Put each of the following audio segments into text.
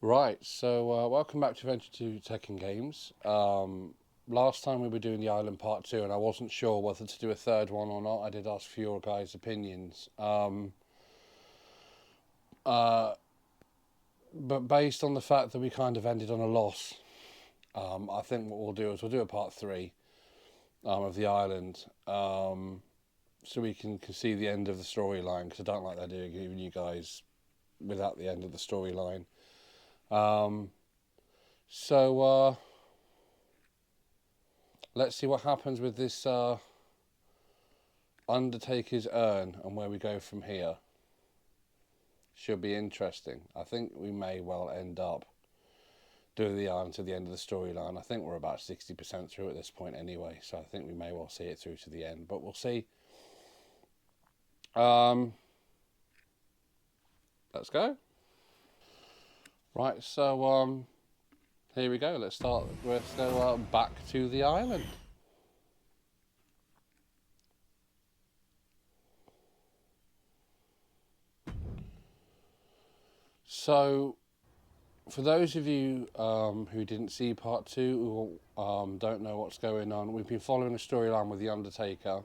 Right, so welcome back to Adventure 2 Tekken Games. Last time we were doing the Island Part 2 and I wasn't sure whether to do a third one or not. I did ask for your guys' opinions. But based on the fact that we kind of ended on a loss, I think what we'll do is we'll do a Part 3 of the Island so we can see the end of the storyline, because I don't like the idea of giving you guys without the end of the storyline. So let's see what happens with this Undertaker's urn and where we go from here. Should be interesting. I think we may well end up doing the Island to the end of the storyline. I think we're about 60% through at this point anyway, so I think we may well see it through to the end, but we'll see. Let's go. Right, so here we go. Let's go back to the island. So, for those of you who didn't see Part 2 or don't know what's going on, we've been following a storyline with The Undertaker,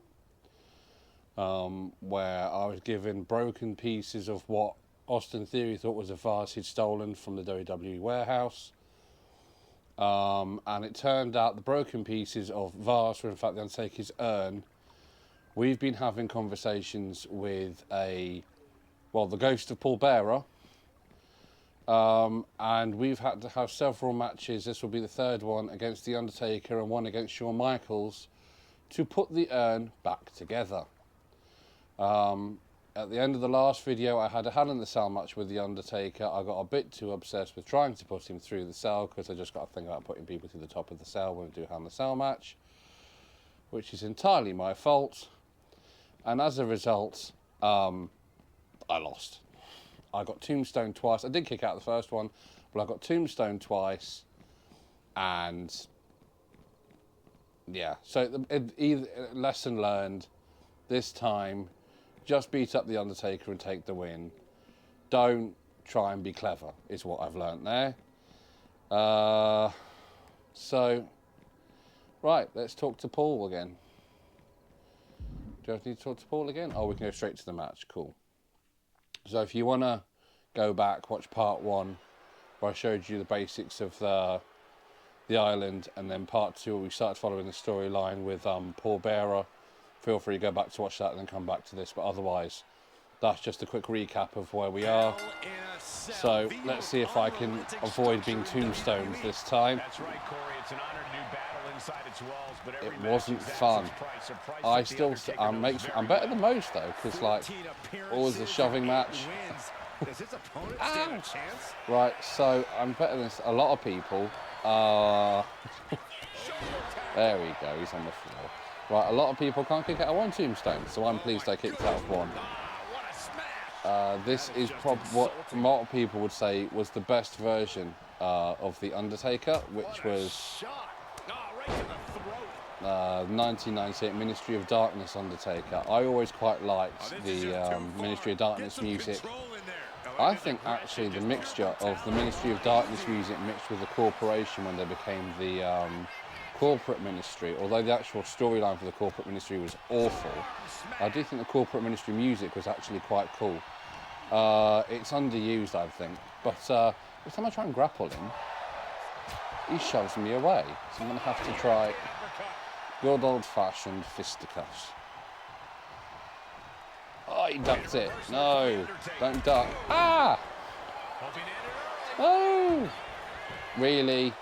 where I was given broken pieces of what Austin Theory thought was a vase he'd stolen from the WWE warehouse. And it turned out the broken pieces of vase were in fact the Undertaker's urn. We've been having conversations with the ghost of Paul Bearer. And we've had to have several matches. This will be the third one against The Undertaker and one against Shawn Michaels to put the urn back together. At the end of the last video, I had a Hell in the Cell match with The Undertaker. I got a bit too obsessed with trying to put him through the cell, because I just got to think about putting people through the top of the cell when we do a Hell in the Cell match, which is entirely my fault. And as a result, I lost. I got tombstone twice. I did kick out the first one, but I got tombstone twice. And yeah, so lesson learned. This time, just beat up The Undertaker and take the win. Don't try and be clever, is what I've learnt there. Right, let's talk to Paul again. Do I need to talk to Paul again? Oh, we can go straight to the match. Cool. So if you want to go back, watch Part 1, where I showed you the basics of the island, and then Part 2, where we started following the storyline with Paul Bearer. Feel free to go back to watch that and then come back to this, but otherwise that's just a quick recap of where we are. So let's see if I can avoid being tombstoned this time. It wasn't fun. I'm better than most though, because like always a shoving match. Right, so I'm better than a lot of people. There we go, he's on the floor. Right, a lot of people can't kick out of one tombstone, so I'm pleased I kicked out of one. This is what a lot of people would say was the best version of The Undertaker, which was 1998 Ministry of Darkness Undertaker. I always quite liked the Ministry of Darkness music. I think actually the mixture of the Ministry of Darkness music mixed with the Corporation when they became the Corporate Ministry, although the actual storyline for the Corporate Ministry was awful, I do think the Corporate Ministry music was actually quite cool. It's underused, I think, but every time I try and grapple him, he shoves me away, so I'm going to have to try good old-fashioned fisticuffs. Oh, he ducked it. No, don't duck. Ah! Oh! Really?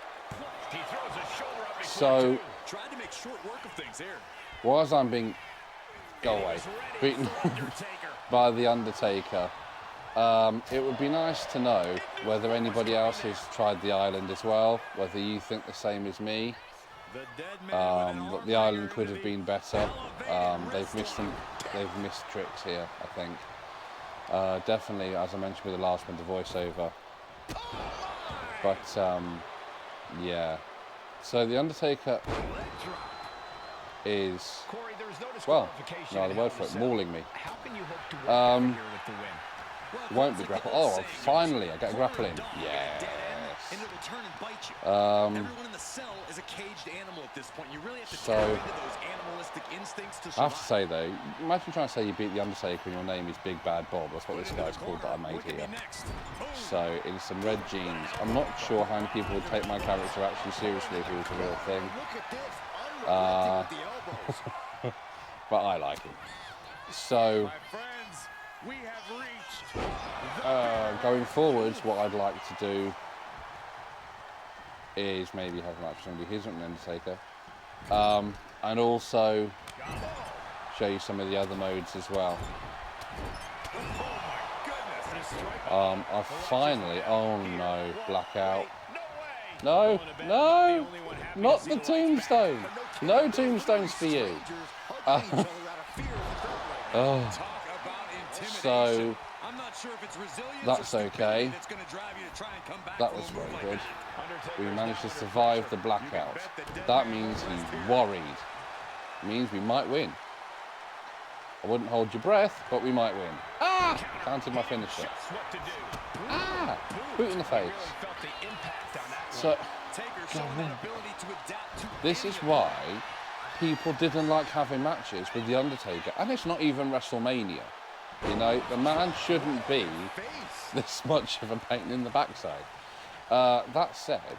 So, whilst I'm being beaten by The Undertaker, it would be nice to know whether anybody else has tried the island as well, whether you think the same as me, that the island could have been better. They've missed tricks here, I think. Definitely, as I mentioned with the last one, the voiceover. But, yeah. So The Undertaker is, well, no other word for it, mauling me. Won't be grapple. Oh, finally, I get a grapple in. Yeah. And it'll turn and bite you. Everyone in the cell is a caged animal at this point. You really have to tap into those animalistic instincts to survive. I have to say though, imagine trying to say you beat the Undertaker and your name is Big Bad Bob. That's what this guy's called that I made here. So in some red jeans. I'm not sure how many people would take my character actually seriously if he was a real thing. But I like him. So going forwards, what I'd like to do is maybe have a match with somebody who isn't an Undertaker, and also show you some of the other modes as well. I finally, oh no, blackout. No, no, not the tombstone. No tombstones for you. So that's okay. That was very good. We managed to survive the blackout. That means he's worried. It means we might win. I wouldn't hold your breath, but we might win. Ah! Counted my finisher. Ah! Boot in the face. So, this is why people didn't like having matches with The Undertaker. And it's not even WrestleMania. You know, the man shouldn't be this much of a pain in the backside. That said,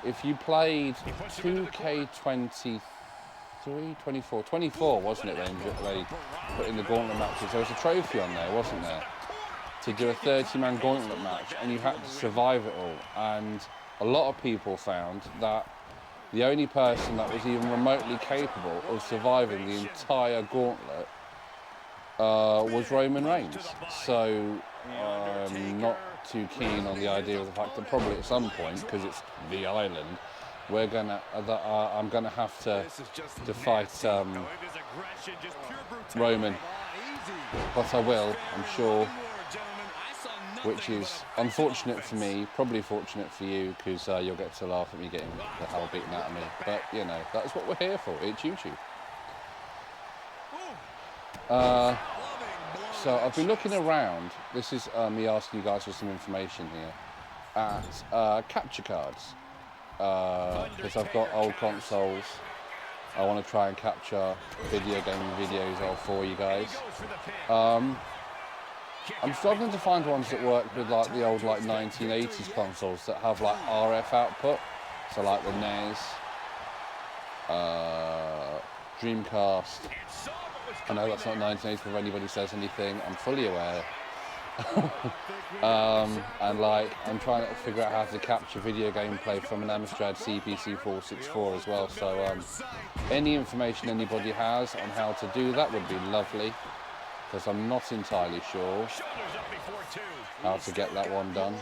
if you played 2K23, 24, wasn't it, when they put in the gauntlet matches? There was a trophy on there, wasn't there? To do a 30-man gauntlet match, and you had to survive it all. And a lot of people found that the only person that was even remotely capable of surviving the entire gauntlet was Roman Reigns. So I'm not too keen on the idea of the fact that probably at some point, because it's the island, I'm gonna have to fight Roman, but I will, I'm sure. Which is unfortunate for me, probably fortunate for you, because you'll get to laugh at me getting the hell beaten out of me. But you know, that's what we're here for. It's YouTube. So I've been looking around. This is me asking you guys for some information here at capture cards, because I've got old consoles. I want to try and capture video game videos for you guys. I'm struggling to find ones that work with like the old 1980s consoles that have like RF output. So like the NES, Dreamcast. I know that's not 1980s if anybody says anything, I'm fully aware. And like, I'm trying to figure out how to capture video gameplay from an Amstrad CPC 464 as well. So any information anybody has on how to do that would be lovely, because I'm not entirely sure how to get that one done.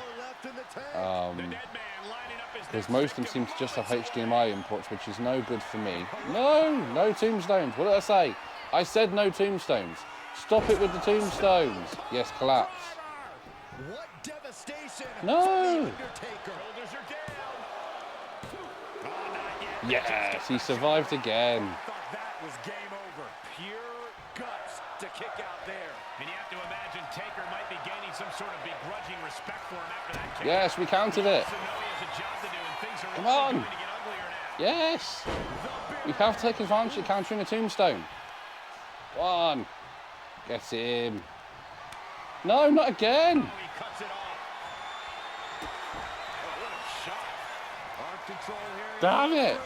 Because most of them seem to just have HDMI inputs, which is no good for me. No tombstones. What did I say? I said no tombstones. Stop it with the tombstones. Yes, collapse. No. Yes, he survived again. That was game over. Pure guts to kick out there. And you have to imagine Taker might be gaining some sort of begrudging respect for him after that kick. Yes, we counted it. Come on. Yes. We have to take advantage of countering a tombstone. One. Get him. No, not again. He cuts it off. Oh, what a shot. Arm control here. Damn it.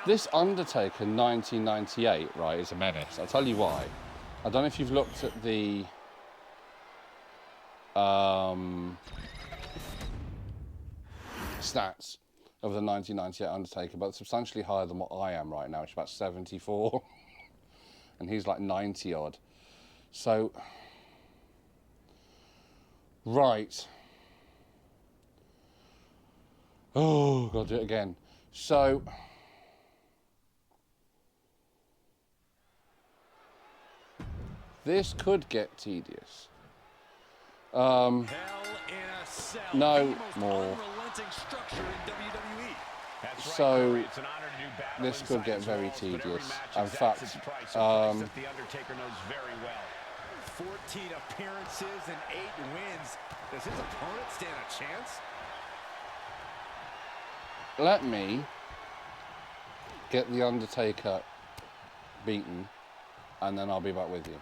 This Undertaker 1998, right, is a menace. I'll tell you why. I don't know if you've looked at the stats of the 1998 Undertaker, but it's substantially higher than what I am right now. It's about 74, and he's like 90 odd. So, right. Oh, gotta do it again. So, this could get tedious. No more. That's right, So Corey. It's an honor to do battle this could inside get his very walls, but every tedious. match In exacts fact, its price, a price that The Undertaker knows very well. 14 appearances and 8 wins. Does his opponent stand a chance? let me get The Undertaker beaten, and then I'll be back with you.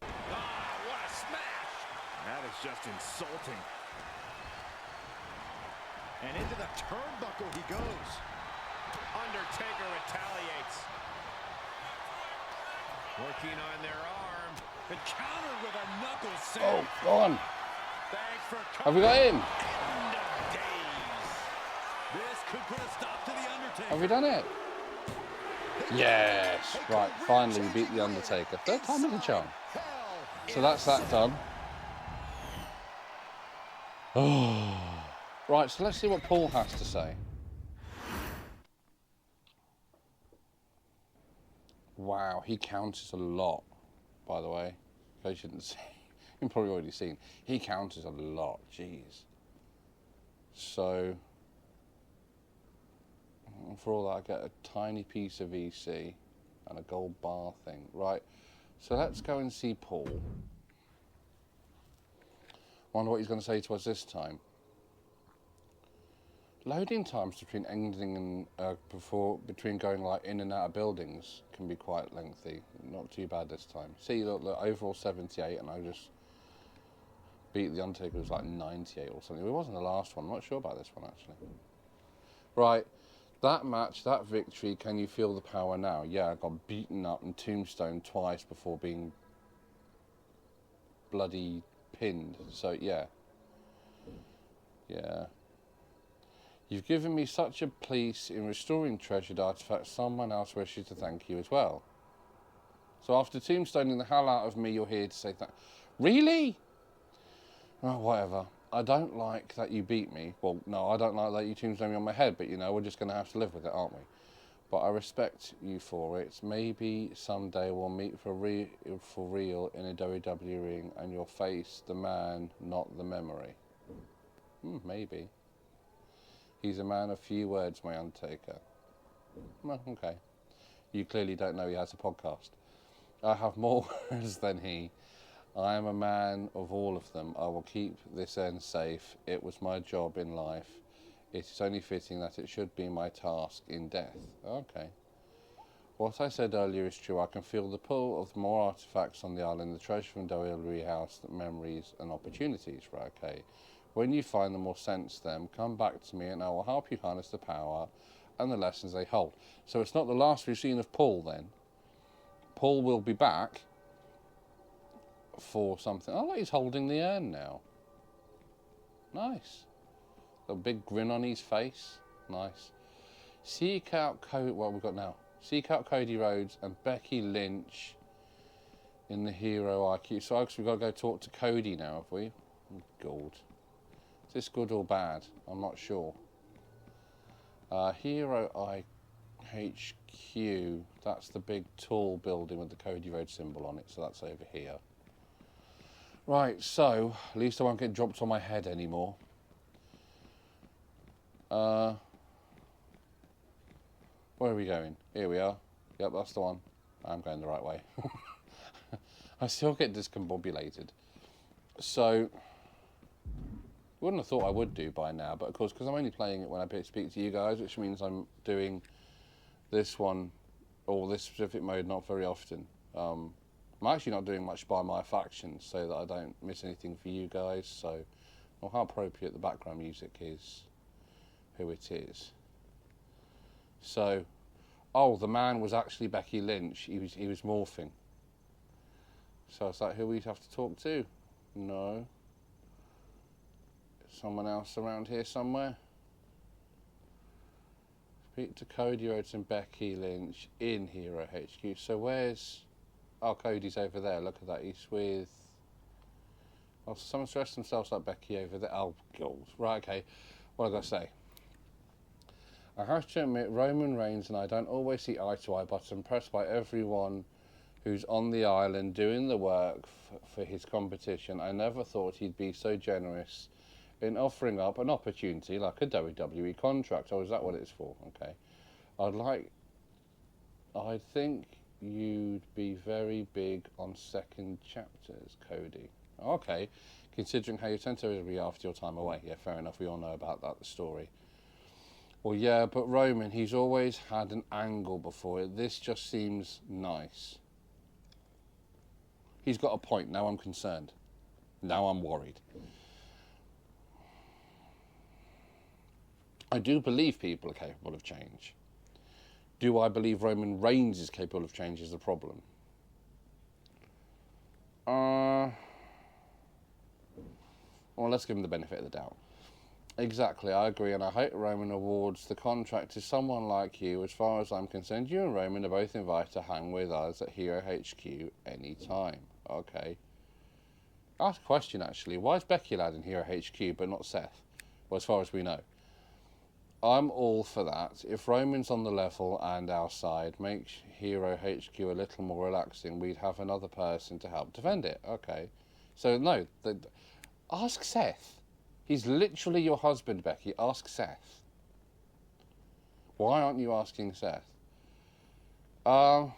What a smash! That is just insulting. And into the turnbuckle he goes. Undertaker retaliates. Working on their arm. And countered with a knuckle save. Oh, go on. Thanks for Have we got him? End of days. This could put a stop to the Undertaker. Have we done it? Yes. Right, finally we beat The Undertaker. Third time is a charm. So that's that done. Oh. Right, so let's see what Paul has to say. Wow, he counters a lot, by the way. In case you didn't see. You've probably already seen. He counters a lot, jeez. So, for all that, I get a tiny piece of EC and a gold bar thing. Right, so let's go and see Paul. Wonder what he's going to say to us this time. Loading times between ending and between going like in and out of buildings can be quite lengthy. Not too bad this time. See, look, overall 78, and I just beat The Undertaker. It was like 98 or something. It wasn't the last one. I'm not sure about this one actually. Right, that match, that victory. Can you feel the power now? Yeah, I got beaten up and tombstone twice before being bloody pinned. So yeah. You've given me such a place in restoring treasured artifacts. Someone else wishes to thank you as well. So after tombstoning the hell out of me, you're here to say thank. Really? Oh, whatever. I don't like that you beat me. Well, no, I don't like that you tombstoned me on my head. But you know, we're just going to have to live with it, aren't we? But I respect you for it. Maybe someday we'll meet for real in a WWE ring, and you'll face the man, not the memory. Maybe. He's a man of few words, my Undertaker. Well, okay. You clearly don't know he has a podcast. I have more words than he. I am a man of all of them. I will keep this end safe. It was my job in life. It is only fitting that it should be my task in death. Okay. What I said earlier is true. I can feel the pull of more artifacts on the island, the treasure from WWE House, memories and opportunities. Right, okay. When you find them or sense them, come back to me and I will help you harness the power and the lessons they hold. So it's not the last we've seen of Paul then. Paul will be back for something. Oh, look, he's holding the urn now. Nice. Got a big grin on his face. Nice. Seek out Cody. What we've got now? Seek out Cody Rhodes and Becky Lynch in the Hero IQ. So we've got to go talk to Cody now, have we? God. Is this good or bad? I'm not sure. Hero IHQ. That's the big tall building with the Cody Rhodes symbol on it. So that's over here. Right, so at least I won't get dropped on my head anymore. Where are we going? Here we are. Yep, that's the one. I'm going the right way. I still get discombobulated. So, Wouldn't have thought I would do by now, but of course, because I'm only playing it when I speak to you guys, which means I'm doing this one, or this specific mode, not very often. I'm actually not doing much by my faction, so that I don't miss anything for you guys, so, well, how appropriate the background music is, who it is. So, oh, the man was actually Becky Lynch, he was morphing. So it's like, who we have to talk to? No. Someone else around here somewhere? Speak to Cody Rhodes and Becky Lynch in Hero HQ. So where's... Oh, Cody's over there. Look at that. He's with... Oh, someone's dressed themselves like Becky over there. Oh, God. Right, okay. What have I got to say? I have to admit, Roman Reigns and I don't always see eye to eye, but I'm impressed by everyone who's on the island doing the work for his competition. I never thought he'd be so generous in offering up an opportunity like a WWE contract. Oh, is that what it's for? Okay. I think you'd be very big on second chapters, Cody. Okay. Considering how you tend to be after your time away. Yeah, fair enough. We all know about that, the story. Well, yeah, but Roman, he's always had an angle before it. This just seems nice. He's got a point. Now I'm concerned. Now I'm worried. I do believe people are capable of change. Do I believe Roman Reigns is capable of change is the problem? Well, let's give him the benefit of the doubt. Exactly, I agree, and I hope Roman awards the contract to someone like you. As far as I'm concerned, you and Roman are both invited to hang with us at Hero HQ anytime. Okay. Ask a question, actually. Why is Becky allowed in Hero HQ but not Seth? Well, as far as we know. I'm all for that. If Roman's on the level and our side, make Hero HQ a little more relaxing, we'd have another person to help defend it. Okay. So, no, ask Seth. He's literally your husband, Becky. Ask Seth. Why aren't you asking Seth? Well,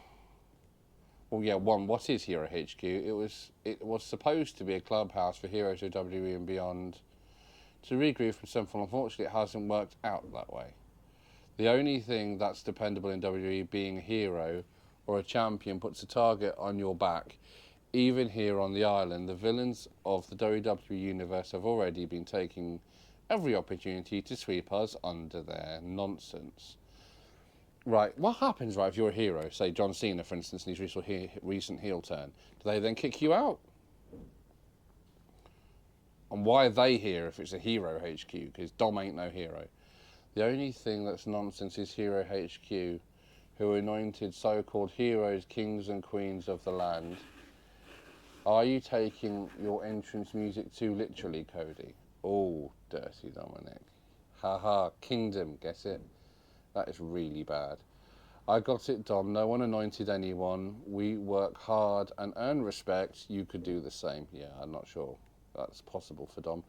yeah, one, what is Hero HQ? It was supposed to be a clubhouse for heroes of WWE and beyond to regroup from something. Unfortunately, it hasn't worked out that way. The only thing that's dependable in WWE being a hero or a champion puts a target on your back. Even here on the island, the villains of the WWE Universe have already been taking every opportunity to sweep us under their nonsense. Right, what happens, right, if you're a hero, say John Cena, for instance, in his recent heel turn? Do they then kick you out? And why are they here if it's a Hero HQ? Because Dom ain't no hero. The only thing that's nonsense is Hero HQ, who are anointed so-called heroes, kings and queens of the land. Are you taking your entrance music too literally, Cody? Oh, dirty Dominic. Haha, kingdom, get it? That is really bad. I got it, Dom. No one anointed anyone. We work hard and earn respect. You could do the same. Yeah, I'm not sure that's possible for Dom.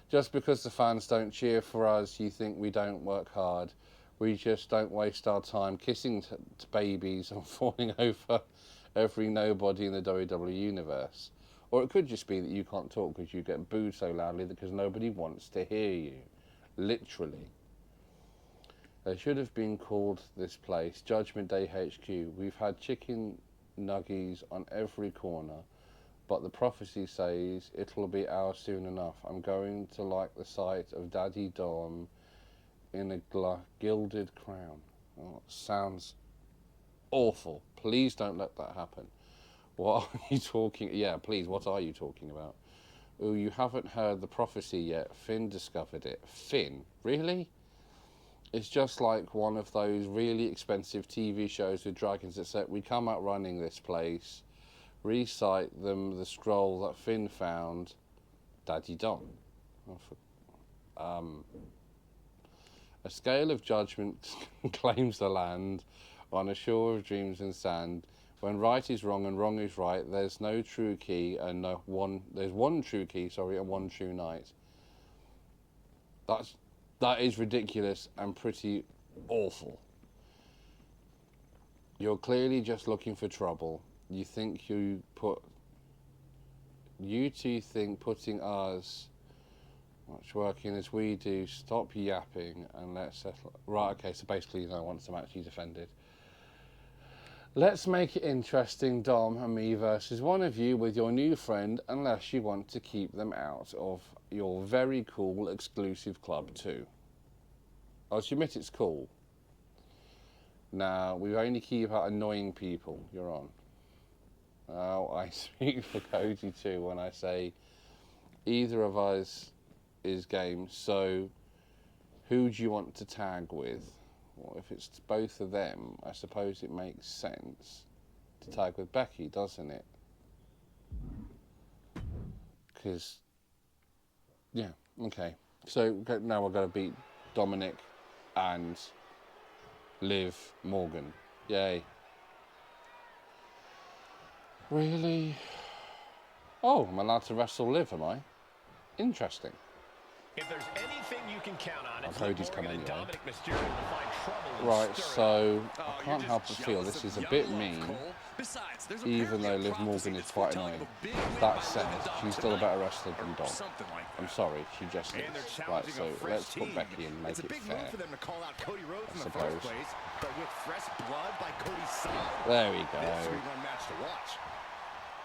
Just because the fans don't cheer for us, you think we don't work hard. We just don't waste our time kissing babies and falling over every nobody in the WWE Universe. Or it could just be that you can't talk because you get booed so loudly because nobody wants to hear you. Literally. They should have been called this place Judgment Day HQ. We've had chicken nuggies on every corner, but the prophecy says it'll be ours soon enough. I'm going to like the sight of Daddy Dom in a gilded crown. Oh, sounds awful. Please don't let that happen. What are you talking... Yeah, please, what are you talking about? Oh, you haven't heard the prophecy yet. Finn discovered it. Finn? Really? It's just like one of those really expensive TV shows with dragons that said, we come out running this place, recite them the scroll that Finn found, Daddy Dom. A scale of judgment claims the land on a shore of dreams and sand. When right is wrong and wrong is right, there's no true key and there's one true key, and one true night. That is ridiculous and pretty awful. You're clearly just looking for trouble. You two think putting us Much working as we do. Stop yapping and let's settle. Right, okay, so basically, you know, once the match you defended. Let's make it interesting, Dom and me versus one of you with your new friend, unless you want to keep them out of your very cool exclusive club too. I'll admit it's cool. Now, we only keep out annoying people. You're on. Now, I speak for Cody too when I say either of us is game. So, who do you want to tag with? Well, if it's both of them, I suppose it makes sense to tag with Becky, doesn't it? Because, yeah, okay. So now we're going to beat Dominic and Liv Morgan. Yay. Really? Oh, I'm allowed to wrestle Liv, am I? Interesting. If there's anything you can count on, it's Cody's coming anyway. Dominic Mysterio to find trouble. Right, so I can't help but feel this is a bit mean, even though Liv Morgan is quite annoying. That said, she's still a better wrestler than Dom. I'm sorry, she just is. Right, so let's put Becky in and make it fair, I suppose. There we go.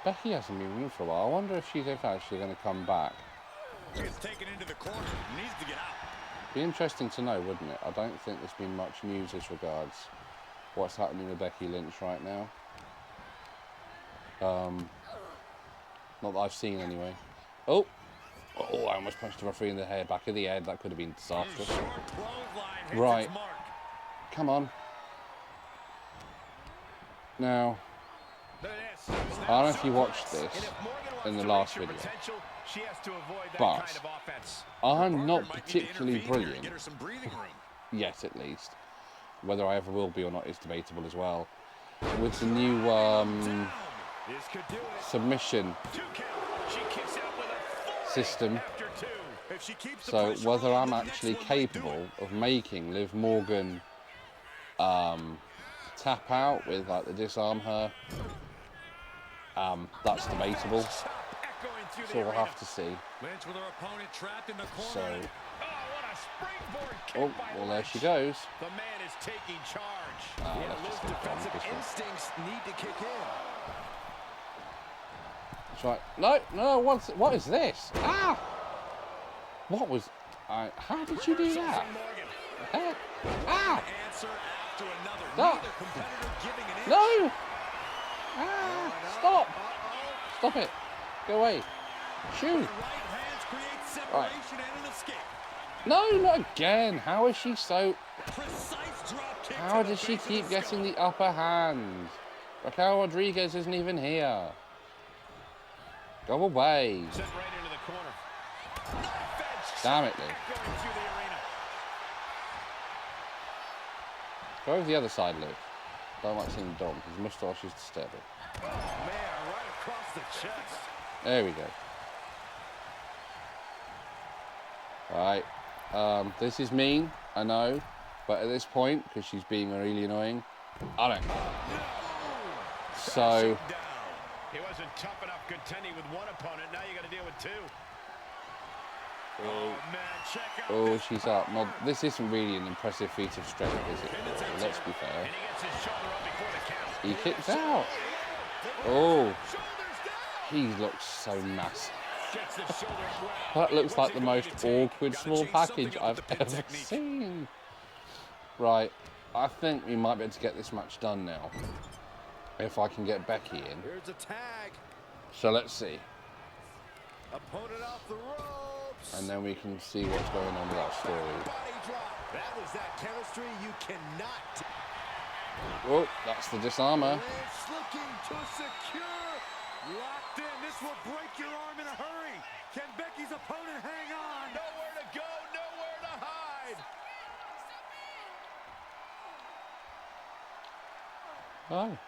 Becky hasn't been in for a while. I wonder if she's actually going to come back. Gets taken into the corner, needs to get out. Be interesting to know, wouldn't it? I don't think there's been much news as regards what's happening with Becky Lynch right now. Not that I've seen anyway. Oh, I almost punched the referee in the head, back of the head. That could have been disastrous. Right, come on. Now, I don't know if you watched this in the last video, but I'm not particularly brilliant, yet at least. Whether I ever will be or not is debatable as well. With the new submission system, so whether I'm actually capable of making Liv Morgan tap out with like the disarm her, that's debatable. So we'll have to see. So, oh, well there she goes. The man is taking charge. Let's just defensive instincts need to kick in. That's right. No, what is this? Ah! What was... how did you do that? Ah! Stop! No! Ah! Stop! Stop it! Go away! Shoot! Right. No, not again! How is she so... How does she keep getting the upper hand? Raquel Rodriguez isn't even here. Go away. Damn it, Liv. Go over the other side, Liv. Don't like seeing Dom. His moustache is disturbing. Oh, man, right across the chest. There we go. Right. This is mean, I know. But at this point, because she's being really annoying, I don't know. So... He wasn't tough enough contending with one opponent. Now you got to deal with two. Oh, man, check out oh, she's up. Well, this isn't really an impressive feat of strength, is it? Let's be fair. He kicks out. Oh, he looks so massive. That looks like the most awkward small package I've ever seen. Right, I think we might be able to get this match done now. If I can get Becky in. Here's a tag. So let's see. Opponent off the ropes. And then we can see what's going on with that story. That was that chemistry you cannot. Oh, that's the disarmer. It's looking to secure. Locked in. This will break your arm in a hurry. Can Becky's opponent hang on? Nowhere to go, nowhere to hide. Oh.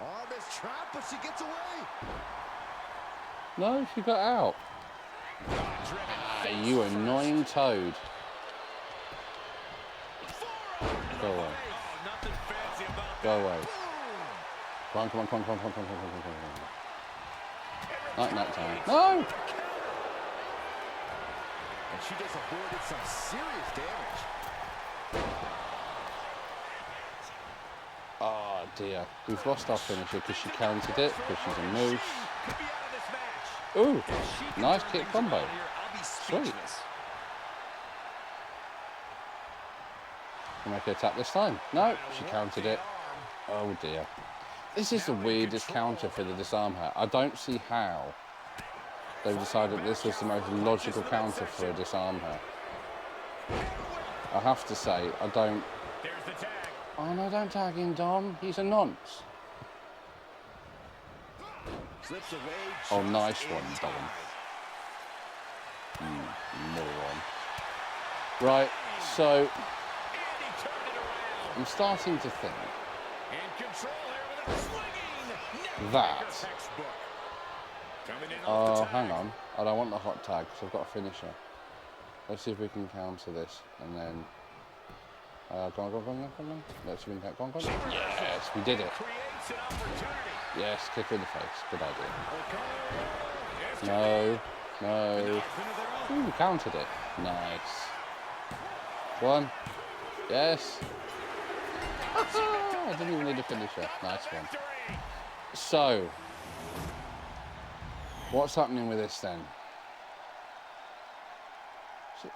Oh, this trap, but she gets away. No, she got out. You annoying toad. Go away. Go away. Come on, come on, come on, come on, come on, come on, come on, come on. Night time. No! And she just avoided some serious damage. Oh dear. We've lost our finisher because she countered it, because she's a moose. Ooh, nice kick combo. Sweet. Can make her tap this time. No, she countered it. Oh dear. This is the weirdest counter for the disarm her. I don't see how they've decided this was the most logical counter for a disarm her. I have to say, I don't... Oh no, don't tag him, Dom. He's a nonce. Oh, nice one, Dom. Moron. Right, so... I'm starting to think that... Oh, hang on. I don't want the hot tag because I've got a finisher. Let's see if we can counter this and then... go on, go on, go on, go on, go on. Let's see if we can... Go on, go on. Yes, we did it. Yes, kick her in the face. Good idea. No, no. Ooh, we countered it. Nice. One. Yes. I didn't even need a finisher. Nice one. So, what's happening with this then? So,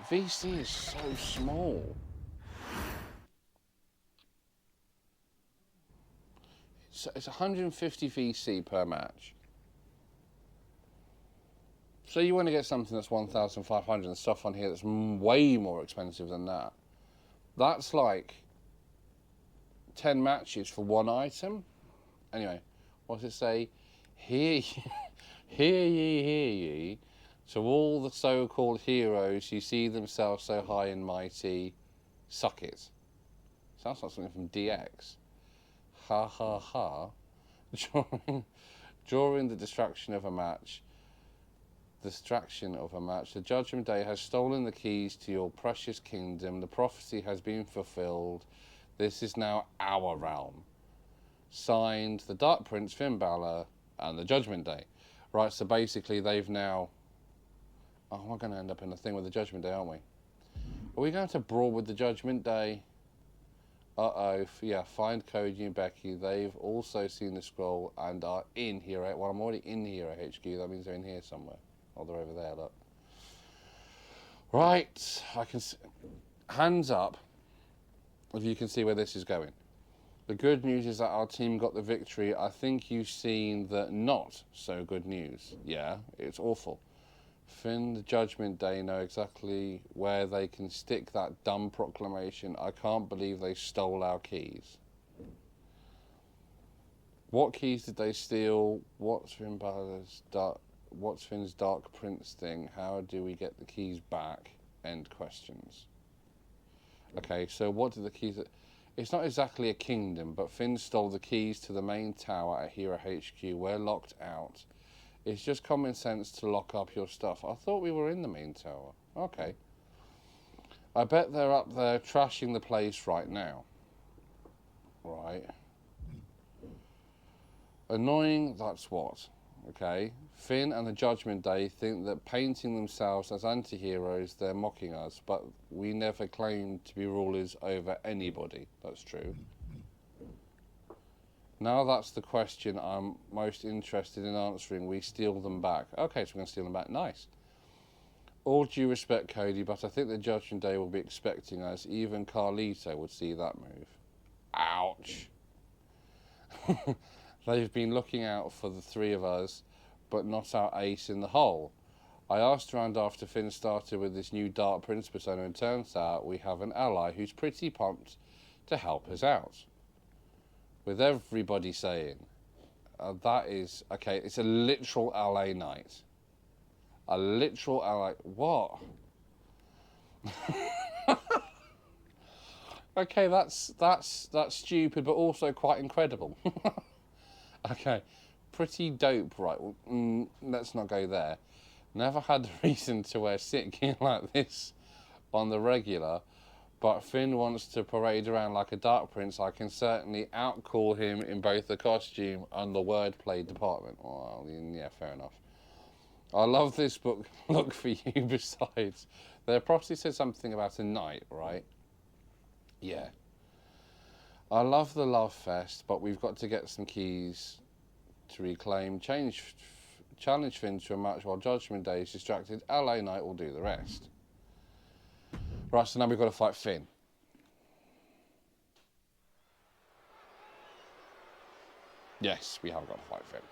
VC is so small. So it's 150 VC per match. So you want to get something that's 1,500 and stuff on here that's way more expensive than that. That's like 10 matches for one item. Anyway, what does it say? Hear ye, hear ye, hear ye. To all the so-called heroes who see themselves so high and mighty, suck it. Sounds like something from DX. Ha ha ha. During the distraction of a match, the Judgment Day has stolen the keys to your precious kingdom. The prophecy has been fulfilled. This is now our realm. Signed, the Dark Prince, Finn Balor, and the Judgment Day. Right, so basically they've now... Oh, we're going to end up in a thing with the Judgment Day, aren't we? Are we going to brawl with the Judgment Day? Uh-oh, yeah, find Cody and Becky. They've also seen the scroll and are in here. Well, I'm already in here at HQ. That means they're in here somewhere. Oh, they're over there, look. Right, I can see. Hands up if you can see where this is going. The good news is that our team got the victory. I think you've seen the not so good news. Yeah, it's awful. Finn, the Judgment Day know exactly where they can stick that dumb proclamation. I can't believe they stole our keys. What keys did they steal? What's Finn's Dark Prince thing? How do we get the keys back? End questions. Okay, so what did the keys... It's not exactly a kingdom, but Finn stole the keys to the main tower at Hero HQ. We're locked out. It's just common sense to lock up your stuff. I thought we were in the main tower. Okay. I bet they're up there trashing the place right now. Right. Annoying, that's what. Okay. Finn and the Judgment Day think that painting themselves as anti-heroes, they're mocking us, but we never claimed to be rulers over anybody. That's true. Now that's the question I'm most interested in answering. We steal them back. Okay, so we're going to steal them back. Nice. All due respect, Cody, but I think the Judgment Day will be expecting us. Even Carlito would see that move. Ouch. They've been looking out for the three of us, but not our ace in the hole. I asked around after Finn started with this new Dark Prince persona, and turns out we have an ally who's pretty pumped to help us out. With everybody saying, that is, okay, it's a literal LA night. A literal LA, what? Okay, that's stupid, but also quite incredible. Okay, pretty dope, right? Well, let's not go there. Never had the reason to wear sick gear like this on the regular, but Finn wants to parade around like a Dark Prince, I can certainly outcall him in both the costume and the wordplay department. Well, yeah, fair enough. I love this book. Look for you. Besides, they probably said something about a knight, right? Yeah. I love the love fest, but we've got to get some keys to reclaim. Challenge Finn to a match while Judgment Day is distracted. LA Knight will do the rest. Right, so now we've got to fight Finn. Yes, we have got to fight Finn.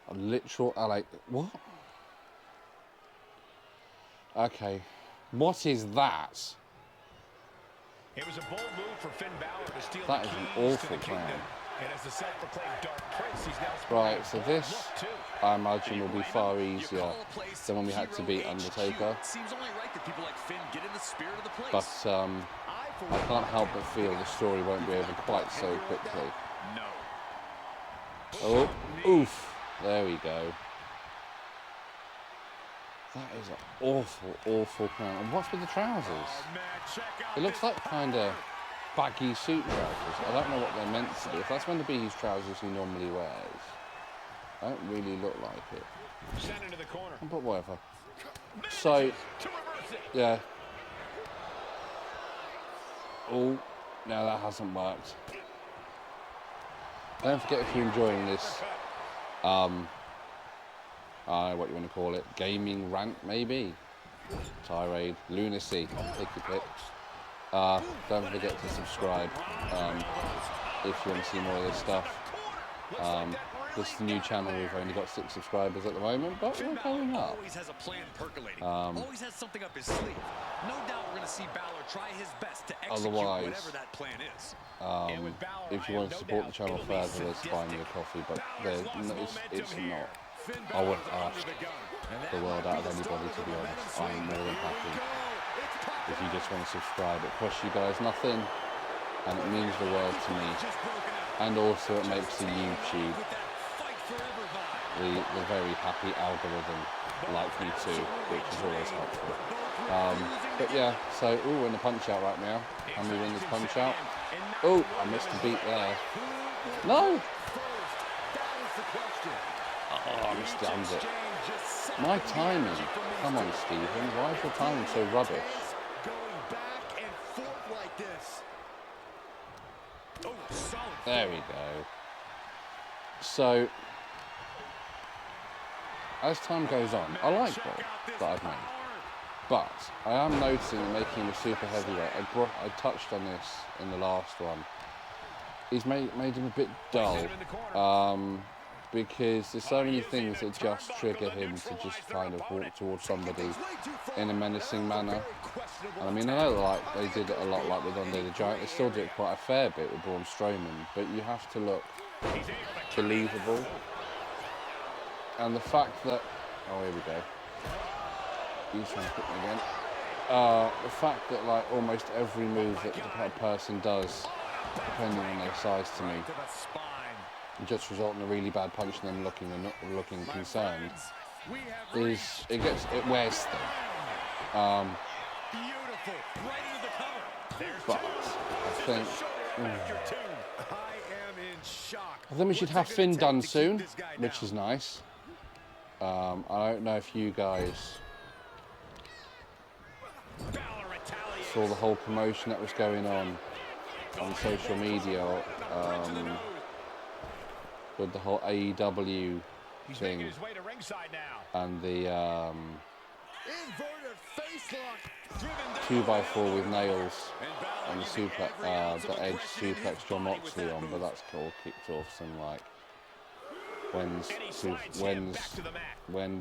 A literal LA... What? Okay. What is that? It was a bold move for Finn Balor to steal that the is keys an awful to the plan. kingdom. And as the self-proclaimed Dark Prince, he's now Right, so this, I imagine, will be far easier than when we had to beat Undertaker. Seems only right that people like Finn get in the spirit of the place. But I can't help but feel the story won't be over quite so quickly. No. Oh, oof. There we go. That is an awful, awful plan. And what's with the trousers? It looks like kind of baggy suit trousers. I don't know what they're meant to be. If that's meant to be his trousers he normally wears, I don't really look like it. Sent into the corner. But whatever. So, yeah. Oh, no, that hasn't worked. Don't forget, if you're enjoying this, what you want to call it, gaming rant maybe, tirade, lunacy, take your pick. Don't forget to subscribe if you want to see more of this stuff. This is the new channel. We've only got 6 subscribers at the moment, but we're going up. Always has a plan percolating. Always has something up his sleeve. No doubt we're going to see Balor try his best to execute whatever that plan is. If you want to support the channel further, there's Buy Me a Coffee, but it's not. I wouldn't ask the world out of anybody, to be honest. I'm more than happy if you just want to subscribe. It costs you guys nothing, and it means the world to me. And also it makes the YouTube, the very happy algorithm, like me too, which is always helpful. But yeah, so, we're in the punch out right now. And we win this punch out. Oh, I missed a beat there. No! Oh, I misjammed it. My timing. Come on, Stephen. Why is your timing so rubbish? There we go. So, as time goes on, I like Bob that I've made. But I am noticing that making him a super heavyweight, I touched on this in the last one, he's made him a bit dull. Because there's so many things that just trigger him to just kind of walk towards somebody in a menacing manner. And I mean, I know like they did it a lot like with Andre the Giant, they still do it quite a fair bit with Braun Strowman, but you have to look believable. And the fact that, oh, here we go. He's trying to hit me again. The fact that like almost every move that the person does, depending on their size to me, just result in a really bad punch and them looking concerned, it wears them. But I think we should have Finn done soon, which is nice. I don't know if you guys saw the whole promotion that was going on social media with the whole AEW thing and the 2x4 with nails and the Edge suplex John Moxley on, but that's all kicked off some like when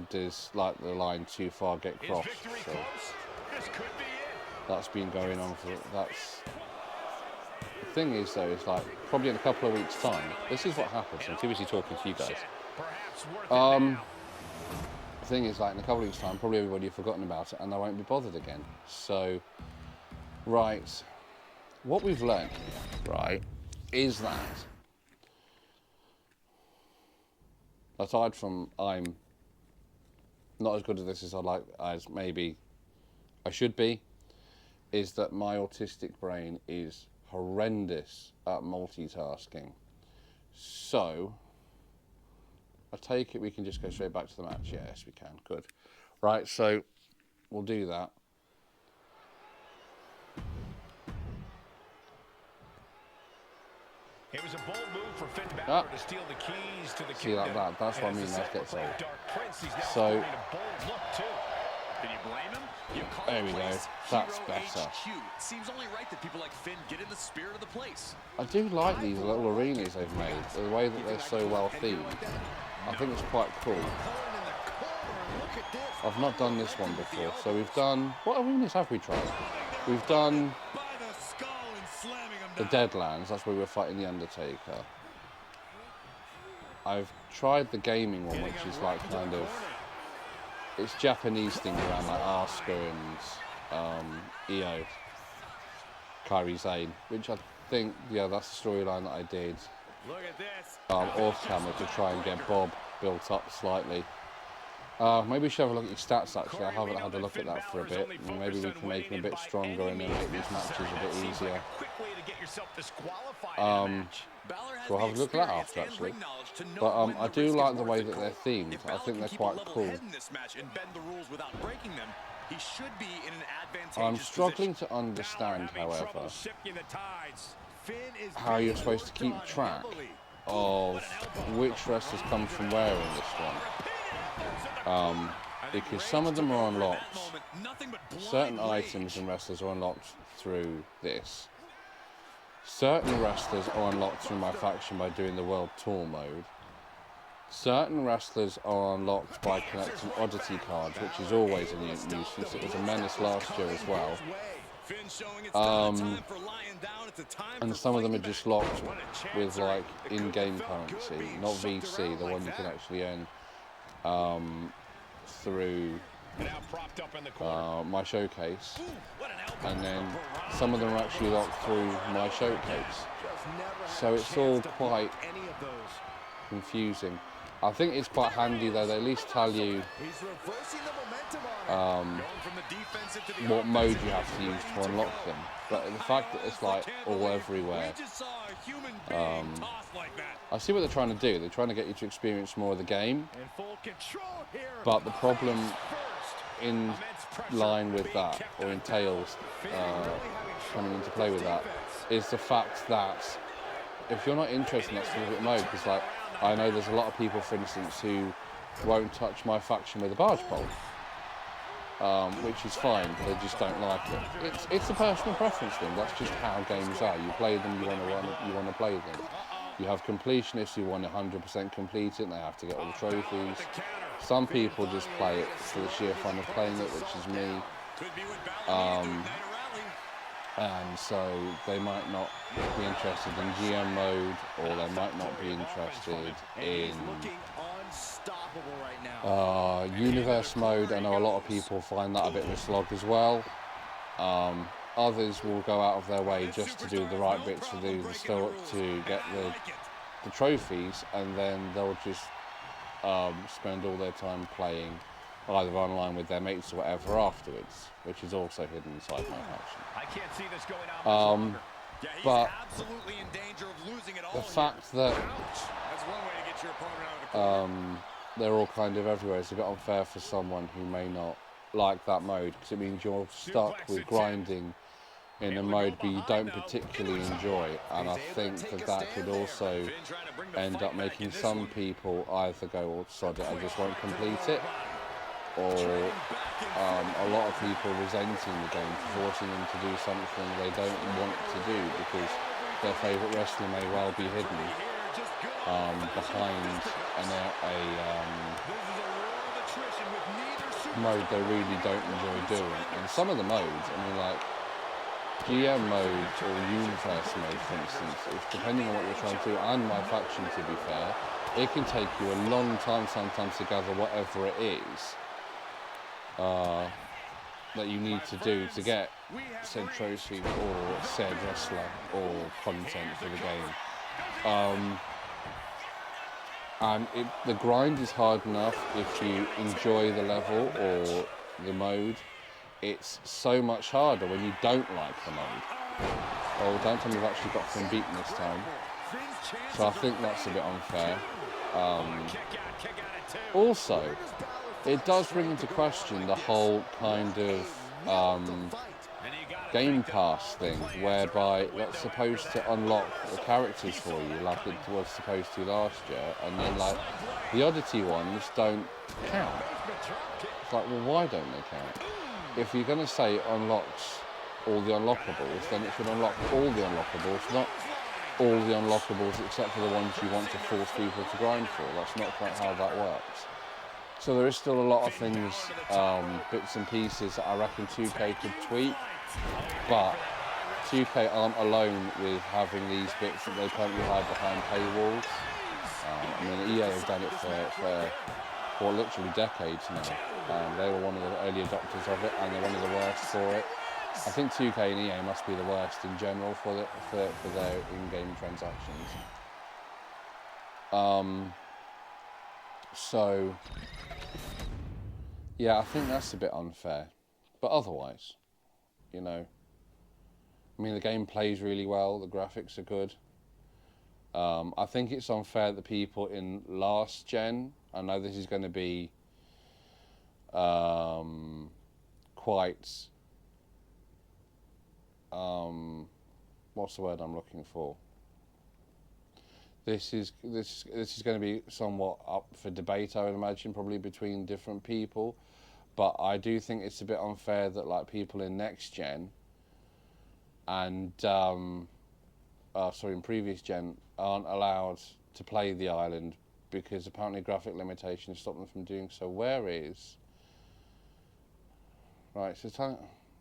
does like the line too far get crossed? So that's been going on for The thing is though, is like probably in a couple of weeks' time, this is what happens. I'm too busy talking to you guys. The thing is, like in a couple of weeks' time, probably everybody have forgotten about it and they won't be bothered again. So, right, what we've learned here, right, is that aside from I'm not as good at this as maybe I should be, is that my autistic brain is horrendous at multitasking. So, I take it we can just go straight back to the match. Yes, we can. Good. Right, so we'll do that. It was a bold move for Finn Balor to steal the keys to the See like that? That's what I mean. That gets old. So, Can you blame him? there we go. That's better. It seems only right that people like Finn get in the spirit of the place. I do like these little arenas they've made. The way that they're so well themed. I think it's quite cool. I've not done this one before, so we've done... What arenas have we tried? We've done the Deadlands, that's where we're fighting the Undertaker. I've tried the gaming one, which is like kind of... It's Japanese things around like Asuka and Io, Kairi Sane, which I think, yeah, that's the storyline that I did off camera to try and get Bob built up slightly. Maybe we should have a look at your stats actually. I haven't had a look at that for a bit. Maybe we can make him a bit stronger and then make these matches a bit easier. So I'll have a look at that after actually. But I do like the way that they're themed. I think they're quite cool. I'm struggling to understand, however, how you're supposed to keep track of which wrestlers come from where in this one. Because some of them are unlocked, certain items and wrestlers are unlocked through this. Certain wrestlers are unlocked through my faction by doing the World Tour mode. Certain wrestlers are unlocked by collecting oddity cards, which is always a nuisance. It was a menace last year as well. And some of them are just locked with like in-game currency, not VC, the one you can actually earn through my showcase. And then some of them are actually locked through my showcase. So it's all quite confusing. I think it's quite handy though, they at least tell you what mode you have to use to unlock them. But the fact that it's like all everywhere, I see what they're trying to do. They're trying to get you to experience more of the game. But the problem in line with that, or entails coming into play with that, is the fact that if you're not interested in that specific mode, because like I know there's a lot of people, for instance, who won't touch my faction with a barge pole, which is fine. They just don't like it. It's a personal preference thing. That's just how games are. You play them, you want to play them. You have completionists who want 100% complete it, and they have to get all the trophies. Some people just play it for the sheer fun of playing it, which is me. And so they might not be interested in GM mode, or they might not be interested in universe mode. I know a lot of people find that a bit of a slog as well. Others will go out of their way just to do the right bits to do the stuff to get the trophies, and then they'll just spend all their time playing either online with their mates or whatever afterwards, which is also hidden inside my faction. I can't see this going on but the fact that they're all kind of everywhere is a bit unfair for someone who may not like that mode, because it means you're stuck with grinding in a mode but you don't particularly enjoy, and I think that could also end up making some people either go, "Oh, sod it, I just won't complete it," or a lot of people resenting the game for forcing them to do something they don't want to do because their favourite wrestler may well be hidden behind a mode they really don't enjoy doing. And some of the modes, I mean, like GM mode or universe mode, for instance, if depending on what you're trying to do, and my faction to be fair, it can take you a long time sometimes to gather whatever it is that you need to do to get said trophy or said wrestler or content for the game. And the grind is hard enough if you enjoy the level or the mode, it's so much harder when you don't like the mode. Oh, don't tell me we've actually got them beaten this time. So I think that's a bit unfair. Also, it does bring into question the whole kind of Game Pass thing, whereby that's supposed to unlock the characters for you like it was supposed to last year, and then like the oddity ones don't count. It's like, well, why don't they count? If you're going to say it unlocks all the unlockables, then it should unlock all the unlockables, not all the unlockables except for the ones you want to force people to grind for. That's not quite how that works. So there is still a lot of things, bits and pieces that I reckon 2K could tweak, but 2K aren't alone with having these bits that they currently hide behind paywalls. I mean, EA have done it for literally decades now. They were one of the early adopters of it, and they're one of the worst for it. I think 2K and EA must be the worst in general for their in-game transactions. So, yeah, I think that's a bit unfair. But otherwise, you know, I mean, the game plays really well, the graphics are good. I think it's unfair that people in last gen, I know this is going to be quite, what's the word I'm looking for? This is going to be somewhat up for debate, I would imagine, probably between different people. But I do think it's a bit unfair that like people in next gen and in previous gen aren't allowed to play the island because apparently graphic limitations stop them from doing so. Where is right?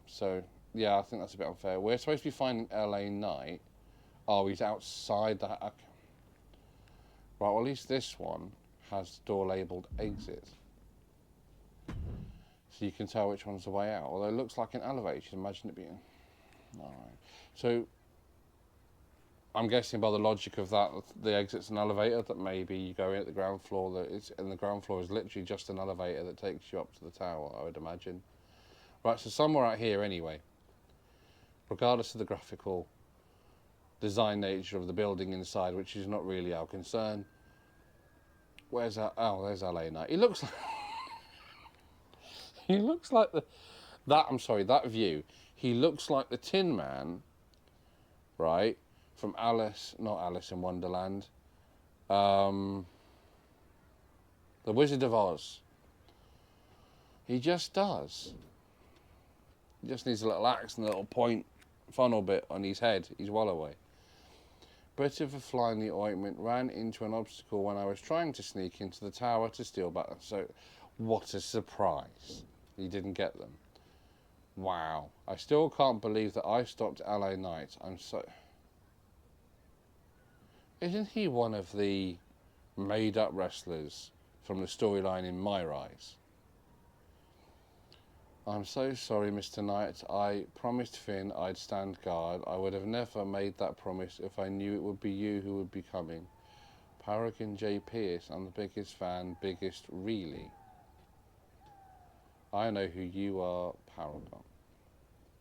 So yeah, I think that's a bit unfair. We're supposed to be finding LA Knight. Oh, he's outside the. Okay. Right, well, at least this one has the door labelled exit. So you can tell which one's the way out. Although it looks like an elevator, you can imagine it being... Alright. So, I'm guessing by the logic of that, the exit's an elevator, that maybe you go in at the ground floor, and the ground floor is literally just an elevator that takes you up to the tower, I would imagine. Right, so somewhere out here anyway, regardless of the graphical design nature of the building inside, which is not really our concern. Where's that? Oh, there's LA Knight. He looks like he looks like that view. He looks like the Tin Man, right? From not Alice in Wonderland. The Wizard of Oz. He just does. He just needs a little axe and a little point funnel bit on his head. He's well away. Bit of a fly in the ointment, ran into an obstacle when I was trying to sneak into the tower to steal back. So, what a surprise. He didn't get them. Wow. I still can't believe that I stopped LA Knight. Isn't he one of the made-up wrestlers from the storyline in My Rise? I'm so sorry, Mr. Knight. I promised Finn I'd stand guard. I would have never made that promise if I knew it would be you who would be coming. Paragon J. Pierce, I'm the biggest fan, biggest really. I know who you are, Paragon.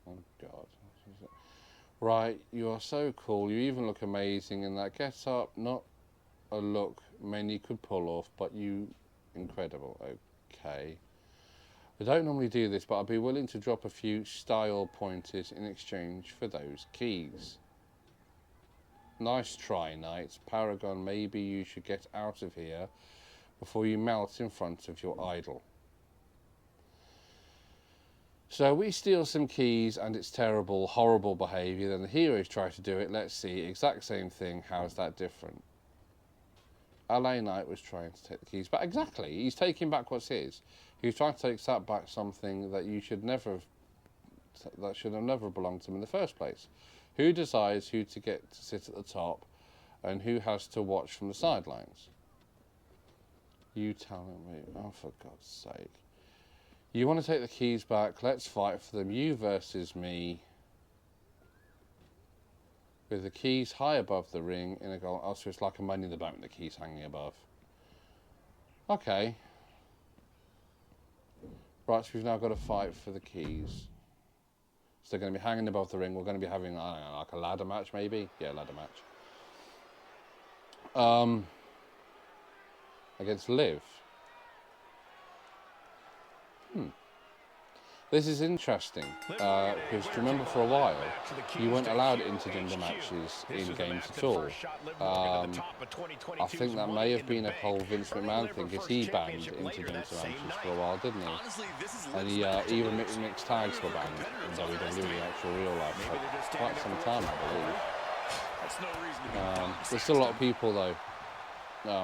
Oh, God. Right, you are so cool. You even look amazing in that get-up. Not a look many could pull off, but you incredible. Okay. I don't normally do this, but I'd be willing to drop a few style pointers in exchange for those keys. Nice try, Knight. Paragon, maybe you should get out of here before you melt in front of your idol. So we steal some keys and it's terrible, horrible behaviour. Then the heroes try to do it. Let's see, exact same thing. How is that different? LA Knight was trying to take the keys back. Exactly, he's taking back what's his. He was trying to take back something that should have never belonged to him in the first place. Who decides who to get to sit at the top and who has to watch from the sidelines? You telling me, oh for God's sake. You want to take the keys back, let's fight for them, you versus me. With the keys high above the ring in a goal. Oh, so it's like a Money in the Bank, the keys hanging above. Okay. Right, so we've now got to fight for the keys. So they're going to be hanging above the ring. We're going to be having, I don't know, like a ladder match maybe? Yeah, ladder match. Against Liv. This is interesting, because do you remember for a while, you weren't allowed intergender matches in games at all. I think that may have been a whole Vince McMahon thing, because he banned intergender matches for a while, didn't he? And he, even mixed tags were banned in WWE in actual real life for quite some time, I believe. There's still a lot of people, though,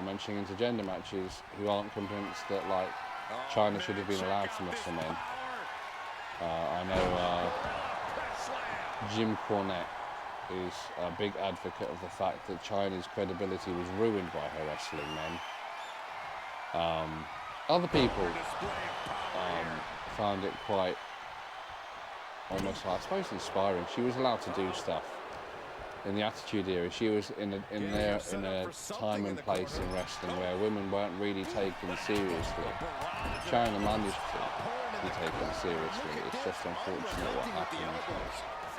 mentioning intergender matches who aren't convinced that, like, China should have been allowed to wrestle men. I know Jim Cornette is a big advocate of the fact that China's credibility was ruined by her wrestling men. Other people found it quite, almost, I suppose, inspiring. She was allowed to do stuff in the Attitude Era. She was in a time and place in wrestling where women weren't really taken seriously. China managed to be taken seriously. It's just unfortunate what happened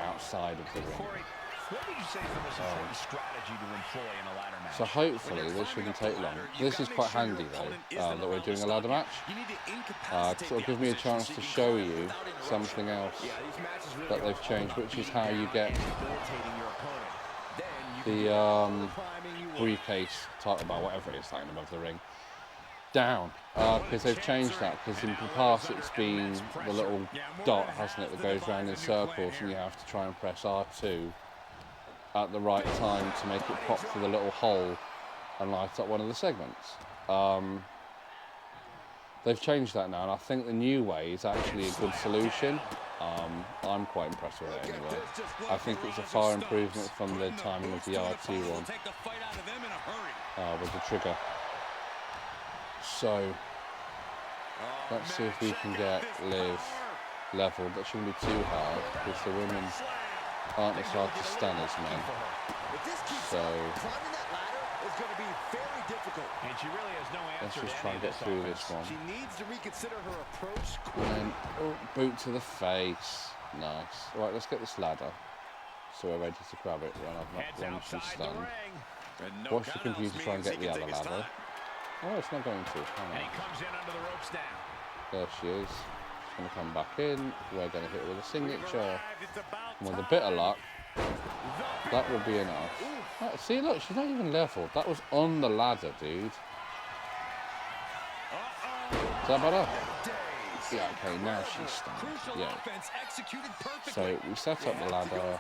outside of the ring. What would you say is the most important strategy to employ in a ladder match? So hopefully this shouldn't take long. This is quite handy though, that we're doing a ladder match. To sort of give me a chance to show you something else that they've changed, which is how you get the briefcase, title bar, whatever it is, lying above the ring, down, because they've changed that, because in the past it's been the little dot, hasn't it, that goes around in circles, and you have to try and press R2 at the right time to make it pop through the little hole and light up one of the segments. They've changed that now, and I think the new way is actually a good solution. I'm quite impressed with it anyway. I think it's a far improvement from the timing of the R2 one with the trigger. So, let's see if we can get Liv leveled. That shouldn't be too hard, because the women aren't as hard to stun as men. So, let's just try and get through this one. And then, boot to the face. Nice. Right, let's get this ladder, so we're ready to grab it when she's stunned. Watch the computer try and get the other ladder. Oh, it's not going to. There she is. She's going to come back in. We're going to hit her with a signature. And with a bit of luck, that will be enough. Oh, see, look, she's not even leveled. That was on the ladder, dude. Is that better? Yeah, okay, now she's stunned. Yeah. So we set up the ladder.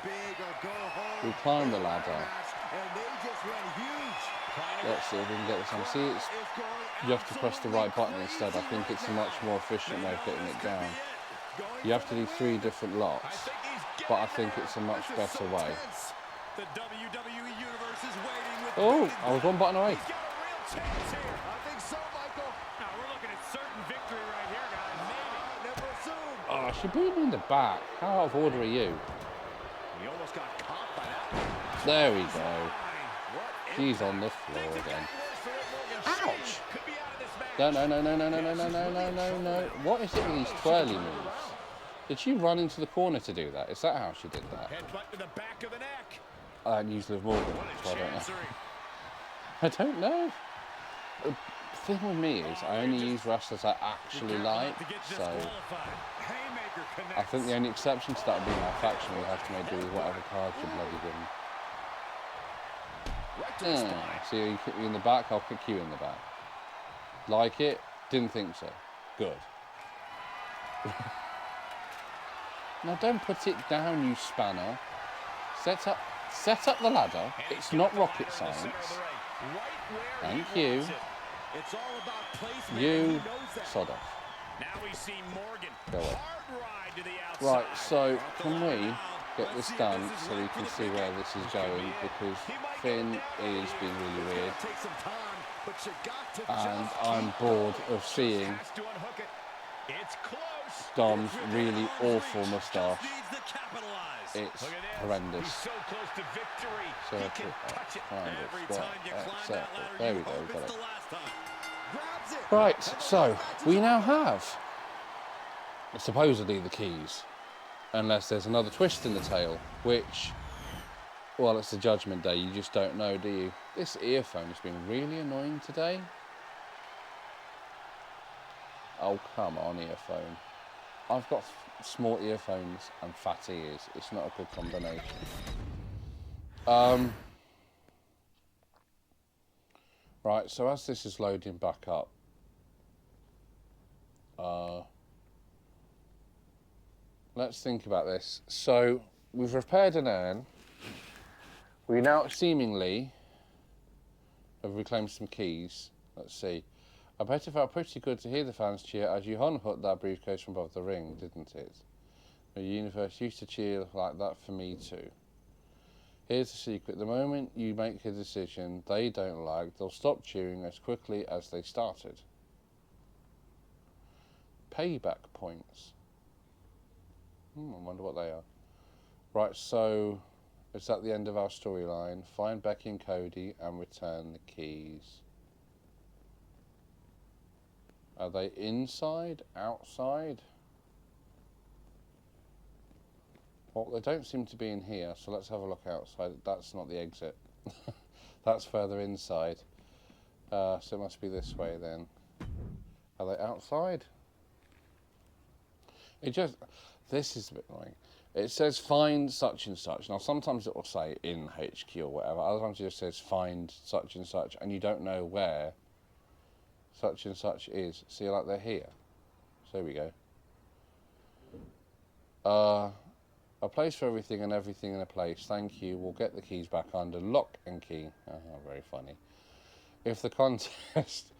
We climb the ladder. Let's see if we can get this on. See, you have to press the right button instead. I think it's a much more efficient way of getting it down. You have to do 3 different locks, but I think it's a much better way. Oh, I was 1 button away. Oh, she beat me in the back. How out of order are you? There we go. She's on the floor again. Ouch! No. What is it with these twirly moves? Did she run into the corner to do that? Is that how she did that? I don't use Liv Morgan, so I don't know. I don't know. The thing with me is I only use wrestlers I actually like, so I think the only exception to that would be my faction. You have to make do with whatever cards you're bloody given. So you kick me in the back, I'll kick you in the back. Like it? Didn't think so. Good. Now don't put it down, you spanner. Set up the ladder. It's not rocket science. Thank you. You sod off. Go away. Right, so can we get this done so we can see where this is going, because Finn is being really weird and I'm bored of seeing Dom's really awful moustache. It's horrendous. Circle, triangle, square, circle. There we go, we've got it. Right, so we now have supposedly the keys, unless there's another twist in the tail, which, well, it's the Judgment Day, you just don't know, do you? This earphone has been really annoying today. Oh, come on, earphone. I've got small earphones and fat ears. It's not a good combination. Right, so as this is loading back up, let's think about this. So we've repaired an urn. We now seemingly have reclaimed some keys. Let's see. I bet it felt pretty good to hear the fans cheer as you unhooked that briefcase from above the ring, didn't it? The universe used to cheer like that for me too. Here's the secret. The moment you make a decision they don't like, they'll stop cheering as quickly as they started. Payback points. I wonder what they are. Right, so it's at the end of our storyline. Find Becky and Cody and return the keys. Are they inside? Outside? Well, they don't seem to be in here, so let's have a look outside. That's not the exit. That's further inside. So it must be this way then. Are they outside? This is a bit annoying. It says find such and such. Now sometimes it will say in HQ or whatever. Other times it just says find such and such, and you don't know where such and such is. See, like they're here. So there we go. A place for everything and everything in a place. Thank you. We'll get the keys back under lock and key. Very funny. If the contest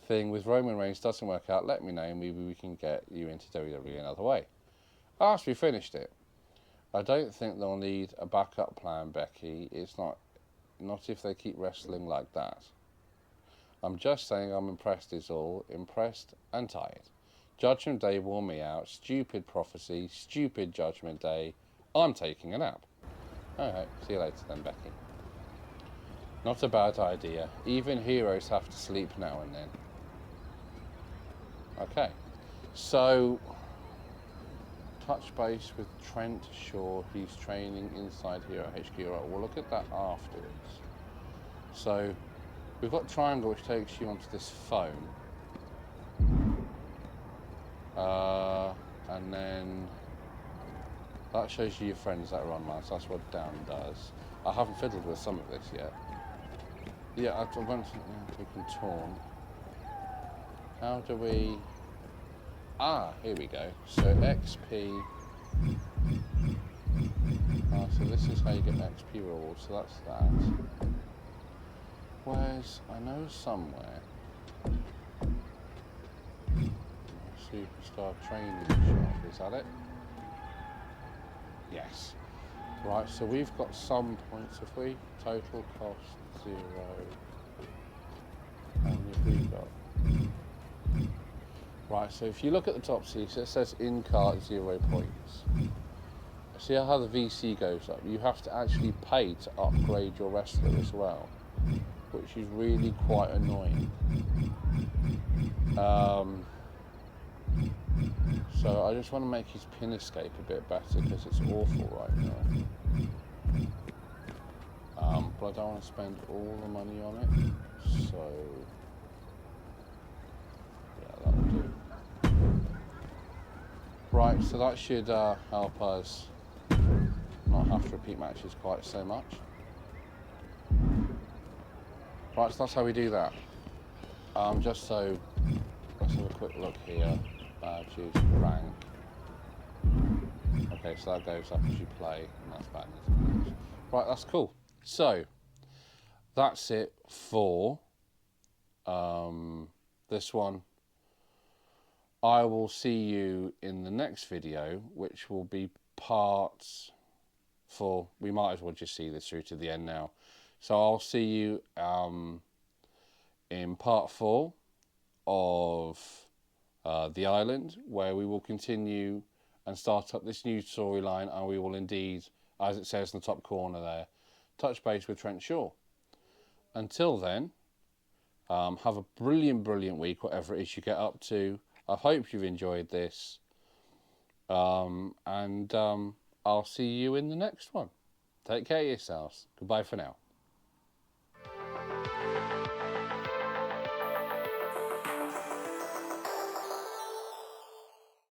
thing with Roman Reigns doesn't work out, let me know. Maybe we can get you into WWE another way. After we finished it, I don't think they'll need a backup plan, Becky. It's not if they keep wrestling like that. I'm just saying I'm impressed is all. Impressed and tired. Judgment Day wore me out. Stupid prophecy. Stupid Judgment Day. I'm taking a nap. Alright, see you later then, Becky. Not a bad idea. Even heroes have to sleep now and then. Okay. So, touch base with Trent Shaw. He's training inside here at HQ. Right, we'll look at that afterwards. So, we've got triangle which takes you onto this phone. And then that shows you your friends that are online, so that's what down does. I haven't fiddled with some of this yet. Yeah, I went to we can torn. How do we... here we go. So XP... so this is how you get XP rewards, so that's that. Where's... I know somewhere... Superstar training shop, is that it? Yes. Right, so we've got some points, have we? Total cost 0. And have we got? Right, so if you look at the top, see, so it says in cart 0 points. See how the VC goes up? You have to actually pay to upgrade your wrestler as well, which is really quite annoying. So I just want to make his pin escape a bit better because it's awful right now. But I don't want to spend all the money on it, so yeah, that'll do. Right, so that should help us not have to repeat matches quite so much. Right, so that's how we do that. Just so, let's have a quick look here. Choose rank. Okay, so that goes up as you play, and that's bad. Right, that's cool. So, that's it for this one. I will see you in the next video, which will be part 4. We might as well just see this through to the end now. So I'll see you in part 4 of The Island, where we will continue and start up this new storyline, and we will indeed, as it says in the top corner there, touch base with Trent Shaw. Until then, have a brilliant week, whatever it is you get up to. I hope you've enjoyed this. I'll see you in the next one. Take care of yourselves. Goodbye for now.